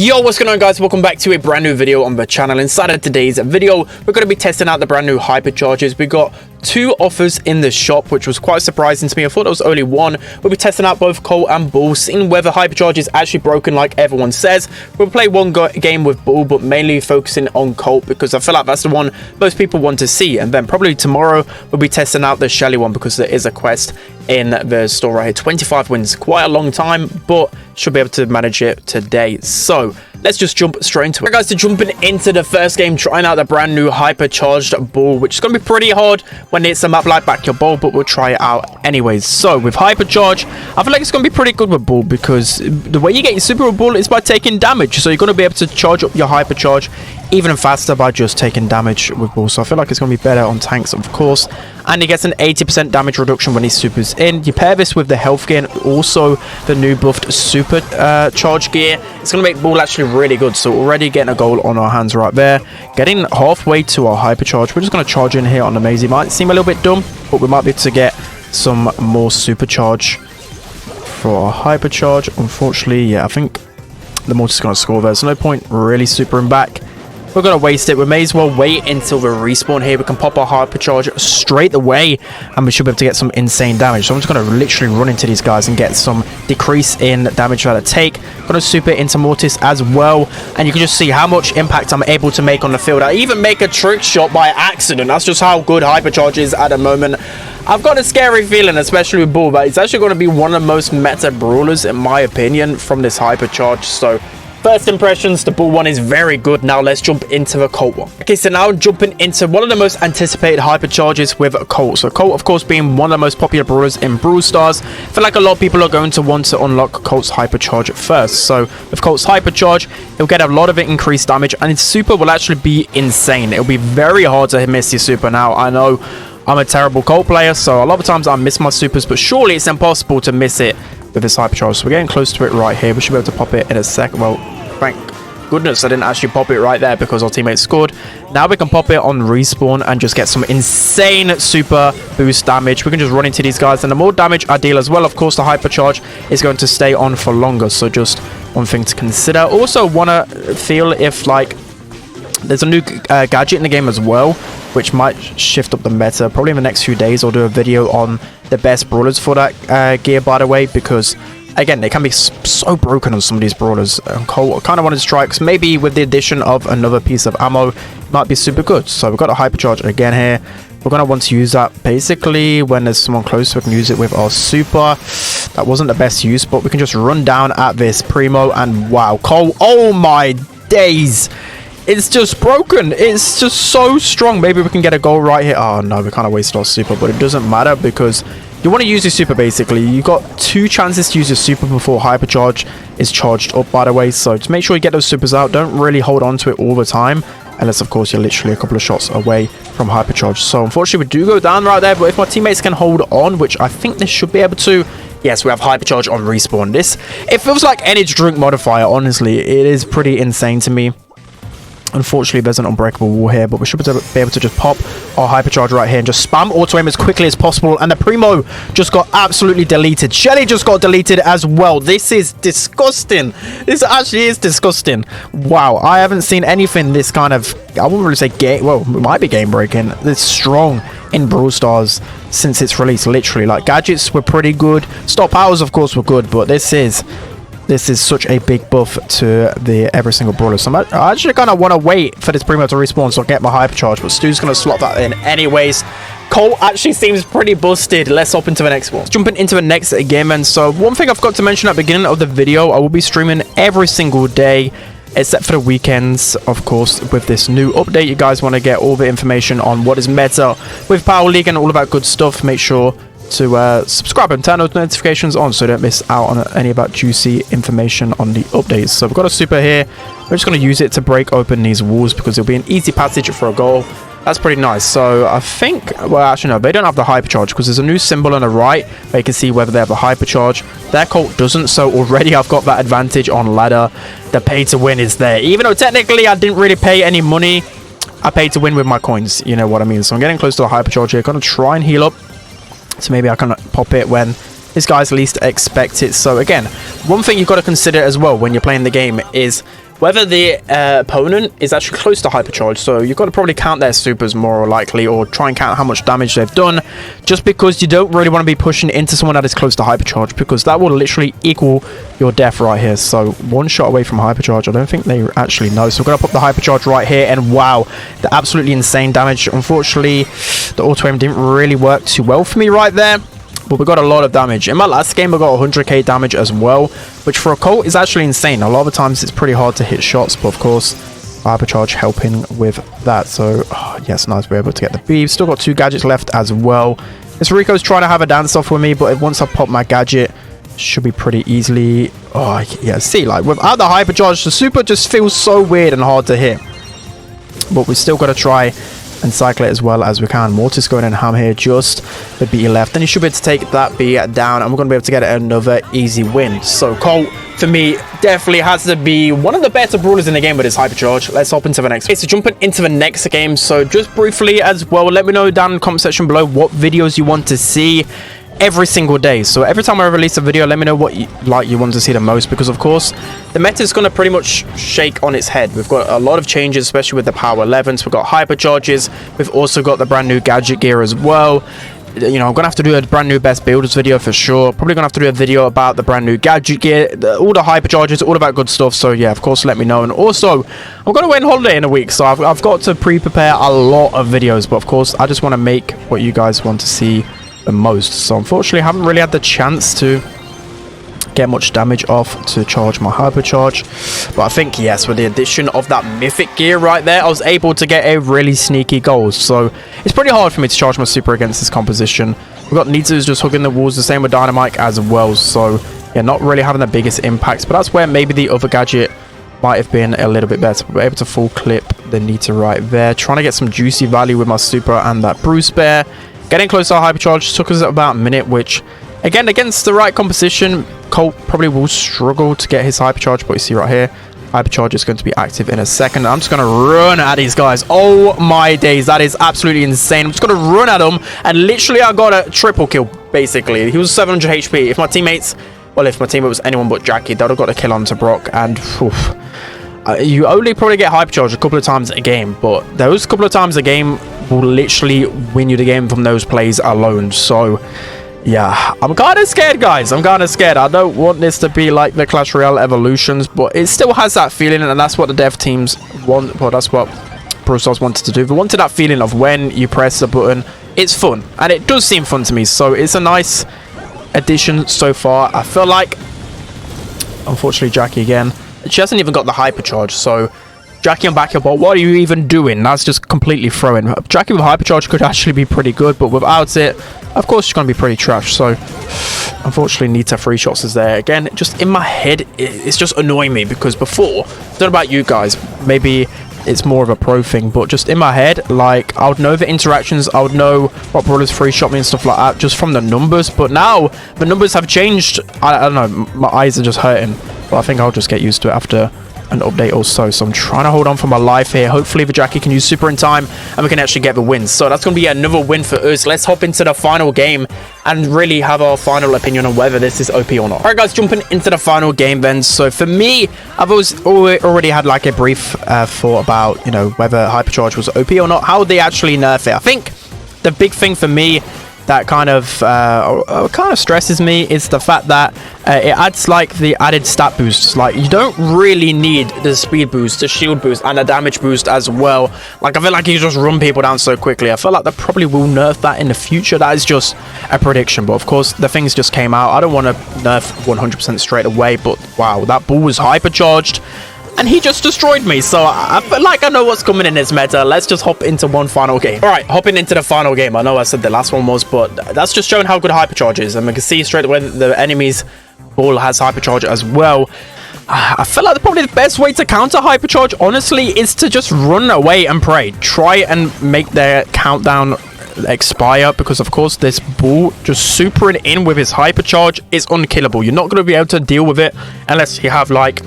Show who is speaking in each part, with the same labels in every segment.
Speaker 1: Yo, what's going on, guys? Welcome back to a brand new video on the channel. Inside of today's video, we're going to be testing out the brand new hyperchargers. We got two offers in the shop, which was quite surprising to me. I thought there was only one. We'll be testing out both Colt and Brawl, seeing whether hypercharge is actually broken like everyone says. We'll play one game with Brawl, but mainly focusing on Colt because I feel like that's the one most people want to see. And then probably tomorrow we'll be testing out the Shelly one because there is a quest in the store right here. 25 wins, quite a long time, but should be able to manage it today. So let's just jump straight into it. Alright, guys, so jumping into the first game, trying out the brand new hypercharged Brawl, which is going to be pretty hard when it's a map like Back Your Ball, but we'll try it out anyways. So with hypercharge, I feel like it's going to be pretty good with Brawl because the way you get your super with Brawl is by taking damage. So you're going to be able to charge up your hypercharge even faster by just taking damage with Brawl. So I feel like it's going to be better on tanks, of course. And he gets an 80% damage reduction when he supers in. You pair this with the health gear and also the new buffed super charge gear. It's going to make Brawl actually really good. So already getting a goal on our hands right there. Getting halfway to our hypercharge. We're just going to charge in here on the maze. It might seem a little bit dumb, but we might be able to get some more supercharge for our hypercharge. Unfortunately, yeah, I think the mortar's going to score. There's no point really supering back. We're going to waste it. We may as well wait until the respawn here. We can pop our hypercharge straight away and we should be able to get some insane damage. So I'm just going to literally run into these guys and get some decrease in damage that I take. Going to super into Mortis as well. And you can just see how much impact I'm able to make on the field. I even make a trick shot by accident. That's just how good hypercharge is at the moment. I've got a scary feeling, especially with Brawl, but it's actually going to be one of the most meta brawlers in my opinion from this hypercharge. So first impressions, the Brawl one is very good. Now let's jump into the Colt one. Okay, so now jumping into one of the most anticipated hypercharges with Colt. So Colt, of course, being one of the most popular brawlers in Brawl Stars. I feel like a lot of people are going to want to unlock Colt's hypercharge first. So with Colt's hypercharge, he'll get a lot of increased damage and his super will actually be insane. It'll be very hard to miss your super. Now, I know I'm a terrible Colt player, so a lot of times I miss my supers, but surely it's impossible to miss it with this hypercharge. So we're getting close to it right here. We should be able to pop it in a sec. Well, thank goodness I didn't actually pop it right there because our teammate scored. Now we can pop it on respawn and just get some insane super boost damage. We can just run into these guys, and the more damage I deal as well, of course the hypercharge is going to stay on for longer. So just one thing to consider. Also want to feel if like there's a new gadget in the game as well, which might shift up the meta. Probably in the next few days I'll do a video on the best brawlers for that gear, by the way, because again, they can be so broken on some of these brawlers. Colt, I kind of wanted to try because maybe with the addition of another piece of ammo, it might be super good. So we've got a hypercharge again here. We're going to want to use that basically when there's someone close. We can use it with our super. That wasn't the best use, but we can just run down at this Primo and wow, Colt, oh my days. It's just broken. It's just so strong. Maybe we can get a goal right here. Oh no, we kind of wasted our super, but it doesn't matter because you want to use your super basically. You got two chances to use your super before hypercharge is charged up, by the way. So to make sure you get those supers out, don't really hold on to it all the time, unless of course you're literally a couple of shots away from hypercharge. So unfortunately we do go down right there, but if my teammates can hold on, which I think they should be able to, yes, we have hypercharge on respawn. It feels like energy drink modifier. Honestly, it is pretty insane to me. Unfortunately, there's an unbreakable wall here, but we should be able to just pop our hypercharge right here and just spam auto aim as quickly as possible. And the Primo just got absolutely deleted. Shelly just got deleted as well. This is disgusting. This actually is disgusting. Wow, I haven't seen anything this kind of, I wouldn't really say game, well, it might be game breaking, this strong in Brawl Stars since its release, literally. Like, gadgets were pretty good. Stop powers, of course, were good, but this is such a big buff to every single brawler. So I actually kind of want to wait for this Primo to respawn so I get my hypercharge, but Stu's going to slot that in anyways. Colt actually seems pretty busted. Let's hop into the next one. Jumping into the next game, and so one thing I forgot to mention at the beginning of the video, I will be streaming every single day except for the weekends, of course. With this new update, you guys want to get all the information on what is meta with Power League and all of that good stuff. Make sure to subscribe and turn those notifications on so you don't miss out on any of that juicy information on the updates. So we've got a super here. We're just going to use it to break open these walls because it'll be an easy passage for a goal. That's pretty nice. So I think, well, actually no, they don't have the hypercharge because there's a new symbol on the right where you can see whether they have the hypercharge. Their Colt doesn't, so already I've got that advantage on ladder. The pay to win is there, even though technically I didn't really pay any money. I paid to win with my coins, you know what I mean. So I'm getting close to the hypercharge here. Gonna try and heal up, so maybe I can pop it when this guy's least expect it. So again, one thing you've got to consider as well when you're playing the game is whether the opponent is actually close to hypercharge. So you've got to probably count their supers more likely, or try and count how much damage they've done, just because you don't really want to be pushing into someone that is close to hypercharge, because that will literally equal your death right here. So one shot away from hypercharge. I don't think they actually know. So we're going to put the hypercharge right here, and wow, the absolutely insane damage. Unfortunately, the auto aim didn't really work too well for me right there, but we got a lot of damage. In my last game, I got 100k damage as well, which for a Colt is actually insane. A lot of the times it's pretty hard to hit shots, but of course, Hypercharge helping with that. So, yes, nice. We're able to get the beef. Still got 2 gadgets left as well. This Rico's trying to have a dance off with me, but once I pop my gadget, should be pretty easily. Oh, yeah, see, like, without the Hypercharge, the super just feels so weird and hard to hit. But we still got to try and cycle it as well as we can. Mortis going in ham here, just the B left, and he should be able to take that B down, and we're going to be able to get another easy win. So Colt, for me, definitely has to be one of the better brawlers in the game with his hypercharge. Let's hop into the next. Okay, so jumping into the next game, so just briefly as well, let me know down in the comment section below what videos you want to see every single day. So every time I release a video, let me know what you want to see the most, because of course the meta is going to pretty much shake on its head. We've got a lot of changes, especially with the power 11s. We've got hypercharges, we've also got the brand new gadget gear as well. You know, I'm gonna have to do a brand new best builders video for sure. Probably gonna have to do a video about the brand new gadget gear, all the hypercharges, all of that good stuff. So yeah, of course, let me know. And also, I'm gonna wait on holiday in a week, so I've got to pre-prepare a lot of videos. But of course, I just want to make what you guys want to see the most. So unfortunately, I haven't really had the chance to get much damage off to charge my hypercharge, but I think yes, with the addition of that mythic gear right there, I was able to get a really sneaky goal. So it's pretty hard for me to charge my super against this composition. We've got Nita's just hugging the walls, the same with Dynamite as well. So yeah, not really having the biggest impacts, but that's where maybe the other gadget might have been a little bit better. We're able to full clip the Nita right there, trying to get some juicy value with my super and that Bruce Bear. Getting close to our hypercharge took us about a minute, which again, against the right composition, Colt probably will struggle to get his hypercharge, but you see right here, hypercharge is going to be active in a second. I'm just going to run at these guys. Oh my days, that is absolutely insane. I'm just going to run at them, and literally I got a triple kill, basically. He was 700 HP. If my teammates, well, if my teammate was anyone but Jackie, they would have got a kill onto Brock, and oof. You only probably get hypercharge a couple of times a game, but those couple of times a game will literally win you the game from those plays alone. So yeah, I'm kind of scared, guys. I'm kind of scared. I don't want this to be like the Clash Royale evolutions, but it still has that feeling, and that's what the dev teams want. Well, that's what Brawl Stars wanted to do. They wanted that feeling of when you press the button, it's fun, and it does seem fun to me. So it's a nice addition so far. I feel like, unfortunately, Jackie again, she hasn't even got the hypercharge. So Jackie on backup, but what are you even doing? That's just completely throwing. Jackie with hypercharge could actually be pretty good, but without it, of course, she's going to be pretty trash. So unfortunately, Nita 3 shots is there. Again, just in my head, it's just annoying me, because before, I don't know about you guys, maybe it's more of a pro thing, but just in my head, like, I would know the interactions, I would know what brawlers 3 shot me and stuff like that, just from the numbers. But now the numbers have changed. I don't know, my eyes are just hurting, but I think I'll just get used to it after an update or so. So I'm trying to hold on for my life here. Hopefully the Jackie can use super in time and we can actually get the win. So that's going to be another win for us. Let's hop into the final game and really have our final opinion on whether this is OP or not. All right, guys, jumping into the final game then. So for me, I've already had like a brief thought about, you know, whether hypercharge was OP or not. How would they actually nerf it? I think the big thing for me that kind of stresses me is the fact that it adds like the added stat boosts. Like, you don't really need the speed boost, the shield boost, and the damage boost as well. Like, I feel like you just run people down so quickly. I feel like they probably will nerf that in the future. That is just a prediction, but of course the things just came out. I don't want to nerf 100% straight away, but wow, that ball was hypercharged and he just destroyed me. So I feel like I know what's coming in this meta. Let's just hop into one final game. All right, hopping into the final game. I know I said the last one was, but that's just showing how good hypercharge is. And we can see straight away that the enemy's ball has hypercharge as well. I feel like probably the best way to counter hypercharge, honestly, is to just run away and pray. Try and make their countdown expire, because of course this ball just supering in with his hypercharge is unkillable. You're not going to be able to deal with it unless you have like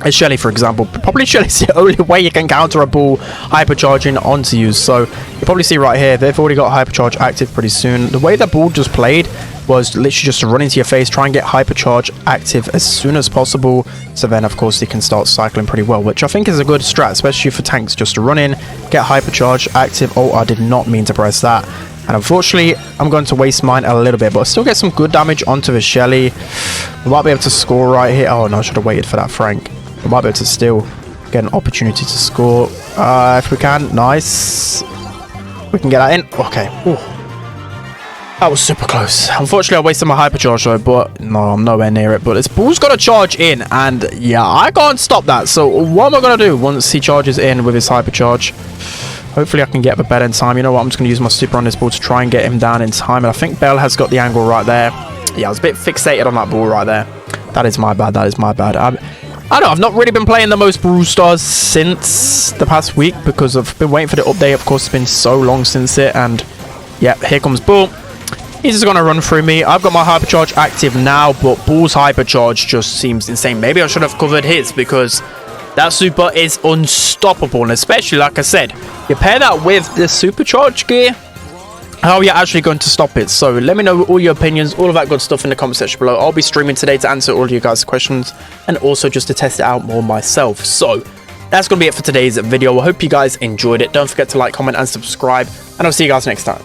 Speaker 1: a Shelly, for example. Probably Shelly's the only way you can counter a ball hypercharging onto you. So you probably see right here, they've already got hypercharge active pretty soon. The way the ball just played, was literally just to run into your face, try and get Hypercharge active as soon as possible, so then of course they can start cycling pretty well, which I think is a good strat, especially for tanks, just to run in, get Hypercharge active. Oh, I did not mean to press that, and unfortunately I'm going to waste mine a little bit, but I still get some good damage onto the Shelly. We might be able to score right here. Oh no, I should have waited for that Frank. We might be able to still get an opportunity to score if we can. Nice, we can get that in. Okay. Ooh. That was super close. Unfortunately, I wasted my Hypercharge though, but no, I'm nowhere near it. But this Bull's got to charge in, and yeah, I can't stop that. So what am I going to do once he charges in with his Hypercharge? Hopefully, I can get the bed in time. You know what? I'm just going to use my super on this Bull to try and get him down in time. And I think Bell has got the angle right there. Yeah, I was a bit fixated on that Bull right there. That is my bad. That is my bad. I don't know, I've not really been playing the most Brawl Stars since the past week because I've been waiting for the update. Of course, it's been so long since it. And yeah, here comes Bull. He's just going to run through me. I've got my Hypercharge active now, but Bull's Hypercharge just seems insane. Maybe I should have covered his because that super is unstoppable. And especially, like I said, you pair that with the Supercharge gear, how you're actually going to stop it. So let me know all your opinions, all of that good stuff in the comment section below. I'll be streaming today to answer all of you guys' questions and also just to test it out more myself. So that's going to be it for today's video. I hope you guys enjoyed it. Don't forget to like, comment, and subscribe. And I'll see you guys next time.